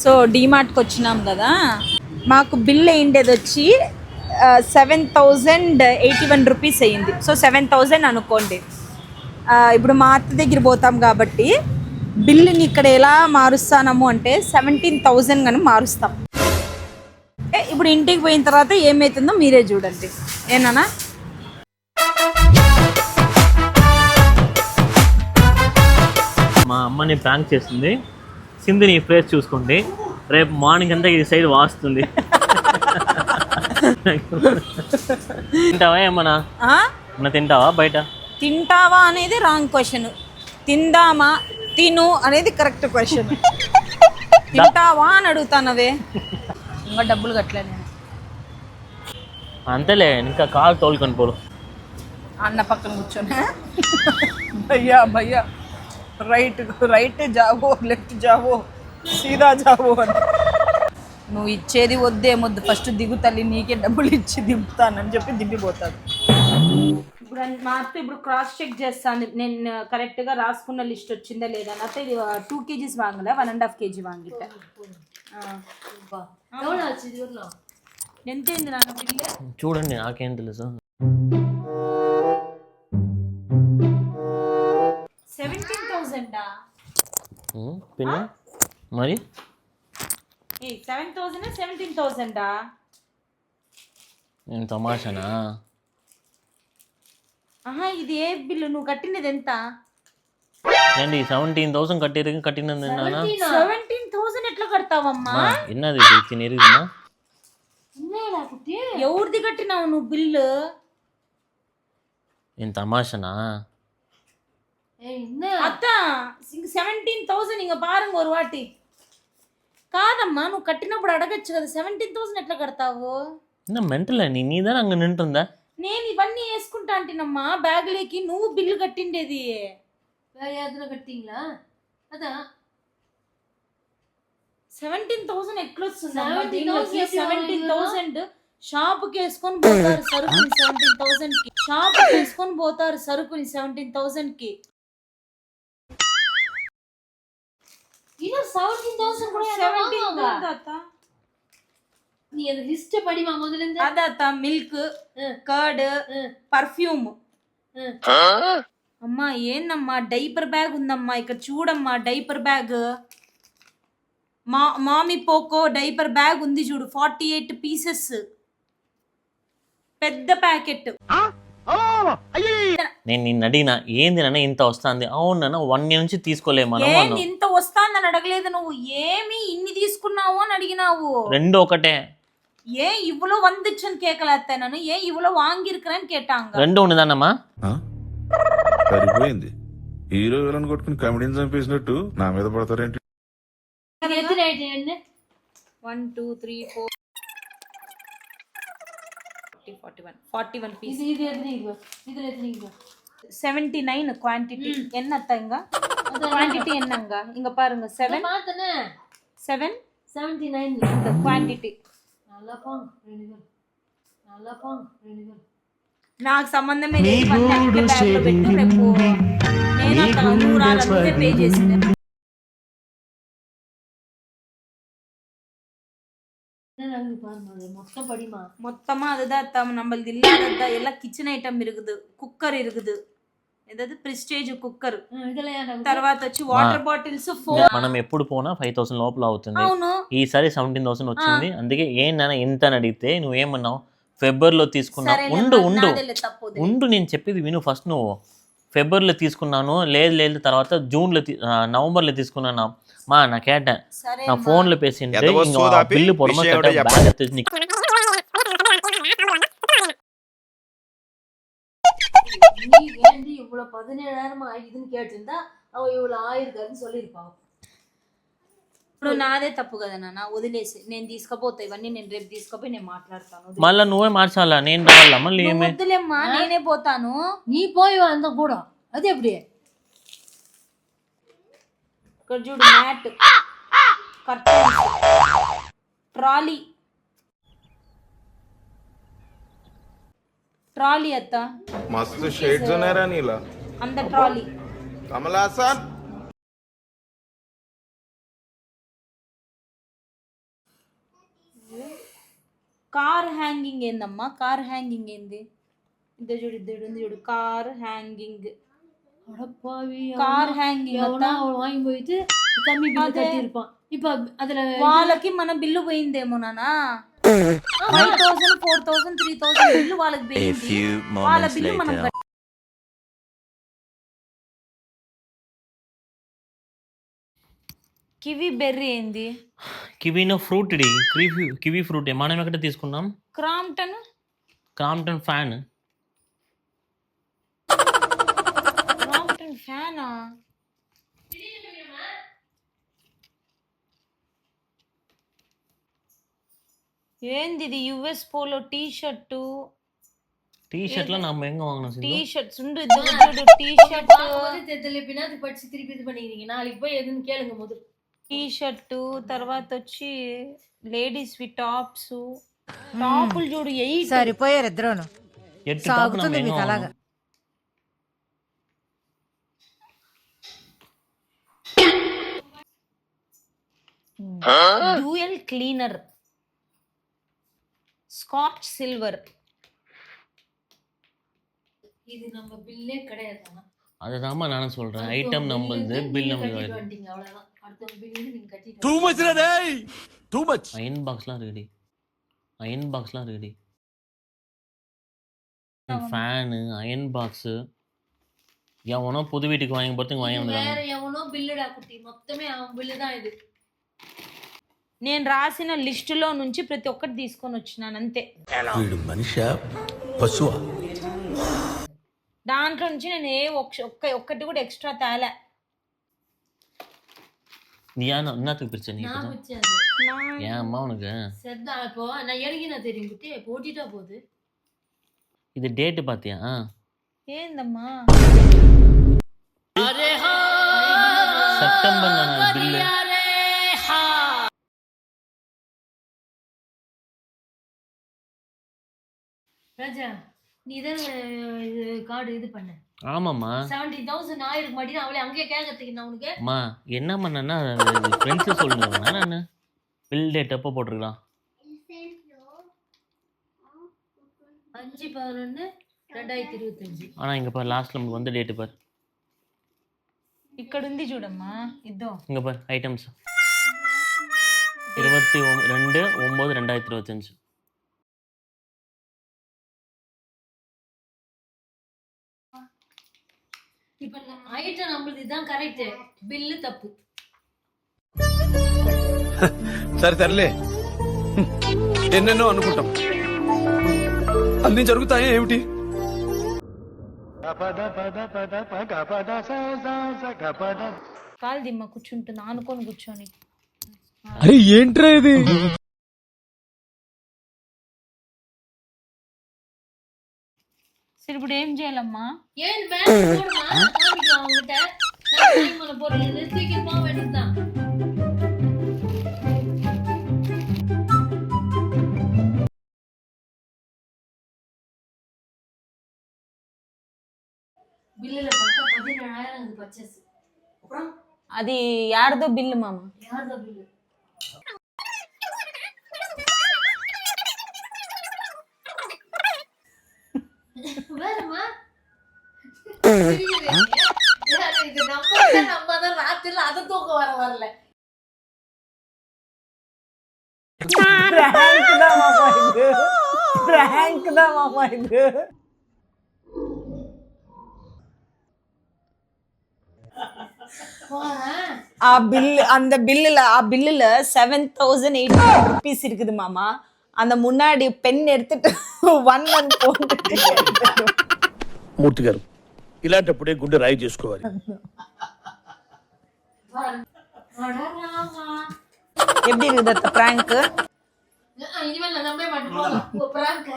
So డీమార్ట్కి వచ్చినాం కదా, మాకు బిల్ అయ్యిండేది వచ్చి 7,081 రూపీస్ అయ్యింది. సో 7,000 అనుకోండి. ఇప్పుడు మా అత్త దగ్గర పోతాం కాబట్టి బిల్లుని ఇక్కడ ఎలా మారుస్తాము అంటే 17,000 కానీ మారుస్తాం. ఇప్పుడు ఇంటికి పోయిన తర్వాత ఏమవుతుందో మీరే చూడండి. ఏనా మా అమ్మని ప్రాంక్ చేస్తుంది. సింధుని ఈ ప్లేస్ చూసుకోండి, రేపు మార్నింగ్ అంతా ఇది సైడ్ వాస్తుంది. తింటావా ఏమన్నా? తింటావా? బయట తింటావా అనేది రాంగ్ క్వశ్చన్, తిందామా తిను అనేది కరెక్ట్ క్వశ్చన్. తింటావా అని అడుగుతానవే, ఇంకా డబ్బులు కట్టలేదు. అంతేలే, ఇంకా కాలు తోలుకొని పోరు. అన్న పక్కన కూర్చొని భయ్యా భయ్యా రైట్ జావో లెఫ్ట్ జావో సీదా జావో అని. నువ్వు ఇచ్చేది వద్దేమొద్దు, ఫస్ట్ దిగు తల్లి, నీకే డబ్బులు ఇచ్చి దింపుతానని చెప్పి దింపిపోతాడు. ఇప్పుడు మా అత్త ఇప్పుడు క్రాస్ చెక్ చేస్తాను, నేను కరెక్ట్గా రాసుకున్న లిస్ట్ వచ్చిందా లేదా. అత్త ఇది 2 kgs వాంగలే, 1.5 kg వాంగిట్ట. ఎంతైంది నాన్న బిల్లు? చూడండి, నాకేం తెలుసు. 17,000 పిల్ల మరి 7,000 17,000 నేను తమాషానా? ఇది ఏ బిల్లు? నువ్వు కట్టినది ఎంత? ఏంటి 17,000 కట్టినది? 17,000 ఎట్లా కడతావమ్మా? ఎన్నది తినేరిమా? ఎవరిది కట్టినావు నువ్వు బిల్లు? నేను తమాషానా? అత్త 17,000 ఇంక పారంగ ఒక వాటి కాదమ్మా, నువ్వు కట్టినప్పుడు అడగచ్చు కదా. 17,000 ఎట్లా కడతావు? మెంటల్ అని నీదా అంగ నింటుందా? నేను ఇవన్నీ వేసుకుంటా అంటేనమ్మా బ్యాగ్లోకి. నువ్వు బిల్లు కట్టిండేది కట్టింగ్లా అదా 17,000 ఎట్లొస్తుంది? 17,000 షాపుకి వేసుకొని పోతారు సరుకుని 17,000 కి. షాపుకి వేసుకొని పోతారు సరుకుని 17,000 కి. లిస్ట్ పడి మా మొదలైంది అదత్త మిల్క్, కర్డ్, పర్ఫ్యూమ్. అమ్మా ఏందమ్మా, డైపర్ బ్యాగ్ ఉందమ్మా ఇక్కడ చూడమ్మా. Diaper bag MamyPoko diaper bag ఉంది చూడు, 48 పీసెస్, పెద్ద ప్యాకెట్. నేను నిన్ను అడిగినా ఏంది నాన్న ఇంత వస్తుంది? అవును నాన్న 1 year నుంచి తీసుకోలేము మనం. ఇంత వస్తాందని అడగలేదు నువ్వు, ఏమి ఇన్ని తీసుకున్నావు అని అడిగినావు. రెండు ఒకటే. ஏன் இவ்வளோ வந்துச்சுன்னு கேட்கலாத்த நான், ஏன் இவ்வளோ வாங்கியிருக்கிறேன்னு கேட்டாங்க. రెండు ఉండదన్నమ్మా. సరిపోయింది, హీరో విలన్ కొట్టుకుని కమెడీని చంపేసినట్టు నా మీద పడతారేంటి? 1 2 3 4 41 పీస్. 79 குவாண்டிட்டி. என்ன அத்தங்க குவாண்டிட்டி என்னங்க இங்க பாருங்க. 779 இந்த குவாண்டிட்டி. నాకు సంబంధమే లేదు. పే చేసింది மொத்தமா அதுதான் நம்மளது இல்லாததா. எல்லாம் கிச்சன் ஐட்டம் இருக்குது, குக்கர் இருக்குது, ఏదది ప్రెస్టేజ్ కుక్కర్, తర్వాత వచ్చి వాటర్ బాటిల్స్ 4. మనం ఎప్పుడు పోనా 5,000 లోపల అవుతుంది. అవును, ఈసారి 17,000 వచ్చింది. అందుకే ఏంటన్నా ఎంత అని అడిగితే నువ్వేమన్నావు? ఫిబ్రవరిలో తీసుకున్నా. ఉండు నేను చెప్పేది విను ఫస్ట్. నువ్వు ఫిబ్రవరిలో తీసుకున్నాను, లేదు తర్వాత జూన్లో నవంబర్లో తీసుకున్నాను మా. నా కేట నా ఫోన్లో పేసింటే బిల్లు పొడమ இவ்வளவு 17,000 ஆயிடுதுன்னு கேட்டிருந்தா அவ இவ்வளவு ஆயிருக்காருன்னு சொல்லிருப்பாங்க. ఇప్పుడు నాదే తప్పు కదా నాన్న, వదిలేసి నేను తీసుకుపోతా ఇవన్నీ. నేను రేపు తీసుకుపోయి నేను మాట్లాడతాను. మళ్ళీ నువ్వే మార్చాలా? నేను రావాలా మళ్ళీ? వద్దులేమ్మా, నేనే పోతాను. నీ పోయి అంత కూడా అది ఎప్పుడే. ఇక్కడ చూడు, మ్యాట్, కర్టన్, ట్రాలీ అత్త. మస్తు షేడ్స్ ఉన్నారా నీలా? అంత trolley Kamal Haasan. Car hanging ఏందమ్మా? కార్ హ్యాంగింగ్ ఏంది? ఇద్దరు చూడు, ఇద్దరు ఉంది చూడు, కార్ హ్యాంగింగ్. அடப்பாவி கார் ஹேங்கிங் எவனோ அவன் வாங்கி போயிட்டு கம்மி பில்லு கட்டியிருப்பான். இப்ப அதுல వాళ్ళకి మన బిల్లు పోయిందేమో నానా. 5000 4000 3000 బిల్లు వాళ్ళకి పోయింది. వాళ్ళ బిల్లు మనం కివి బెర్రీ ఏంది? కివీనో ఫ్రూట్ ఇది, కివీ ఫ్రూట్ మనం ఎక్కడ తీసుకున్నాం? క్రాంప్టన్ ఫ్యాన్ ఫ్యానా? ఏంది ఇది? US polo T shirt. టీషర్ట్லாம் நம்ம எங்க வாங்கணும் టీ சிந்து? షర్ట్ சுண்டு இது టీ షర్ట్. தெரியலப்பினா அது படிச்சு திருப்பி இது பண்ணிக்கிறீங்க. நாளைக்கு போய் எதுன்னு கேளுங்க முதல்ல. టీ షర్టు తర్వాత వచ్చి లేడీస్ వి టాప్స్. టాపులు చూడు 8. సరిపోయారు ఇద్దరును. 8 టాప్ நம்ம எங்க வாங்கணும்? Dual cleaner scotch silver. இது நம்ம பில்லே கிடையாது. அதுதாம்மா நானும் சொல்றேன். ஐட்டம் நம்மளுது, பில் நம்மளுது. அவ்வளவுதான். அடுத்த பில்லு நீங்க கட்டிட்டு டூ மச் டேய், டூ மச். அயன் பாக்ஸ்லாம் இருக்குடி, அயன் பாக்ஸ்லாம் இருக்குடி. ஃபேனு, அயன் பாக்ஸு, எவனோ புது வீட்டுக்கு வாங்கி போறதுக்கு வாங்கி வேற வந்துடுறாங்க. எவனோ பில்லுடா குட்டி. மொத்தமே அவன் பில்லு தான் இது. నేను రాసిన లిస్టులో నుంచి ప్రతి ఒక్కటి తీసుకొని వచ్చినాను అంతే. వీడు మనిషా పశువా? దాంట్లో నుంచి నేను ఒక్కటి కూడా ఎక్స్ట్రా తేలే. நீ ஏன் என்னத்துக்கு பிரச்சனை நீ நான் இப்பதான்? வச்சேன் அது. ஏன் அம்மா உனக்கு செத்தா இப்போ நான் எனக்கு நான் தெரியும் குட்டி. போட்டிட்டா போகுது. இது டேட்டு பாத்தியா? ఏందమ్మా? செப்டம்பர் தானே பில்லு. ராஜா நீ தான் இது கார்டு இது பண்ண. ஆமாம்மா. 17,000 ஆயிருக்கு மாட்டேன். அவளே அங்கேயே கேட்கறதுக்கு நான் உனக்கு அம்மா என்ன பண்ணேன்னா ஃப்ரெண்ட்ஸு சொல்லுவேன் நான் பில் டேட் எப்போ போட்டிருக்கலாம்? 5/11/2025. ஆனால் இங்கே பாரு லாஸ்ட்டில் நமக்கு வந்து டேட்டு பாரு. ఇక్కడ ఉంది చూడమ్మా. ఇద్దో இங்கே பாரு ஐட்டம்ஸ் 22/9/2025. இப்ப ஐட்டம் நம்மளுது இதான் கரெக்ட். பில்லு தப்பு. సరే తరలే, ఎన్నెన్నో అనుకుంటాం, అన్ని జరుగుతాయి ఏమిటి? కాలు దిమ్మ కూర్చుంటుంది ఆనుకొని కూర్చొని. అరే ఏంట్రా ఇది? సరే ఇప్పుడు ఏం చేయాలమ్మా? ஏன் மேல போடுமா? காமிக்கலாம் அவங்ககிட்ட. நான் டைம் பண்ண போறேன். இது சீக்கிரம் போக வேண்டியதுதான். బిల్లుల பார்த்தா 17,000 இது பர்ச்சேஸ். அப்புறம் అది యార్దో బిల్లు మామ. யார்தா பில்லு? வேறமா இது நம்ம தான் ராத்திரில அதை தூக்க வரல. ప్రాంక్ దా మామ ఇది. ప్రాంక్ దా మామ ఇది. ఆ பில்லுல 7,800 rupees இருக்குது மாமா. அந்த முன்னாடி பென் எடுத்துட்டு 1 போட்டுட்டு మూర్తి గారు ఇలాంటప్పుడే గుండె రాయి చేసుకోవాలి. எப்படி இருக்குது அந்த பிராங்க்? இனிமேல் நான் நம்பவே மாட்டேன். பிராங்க்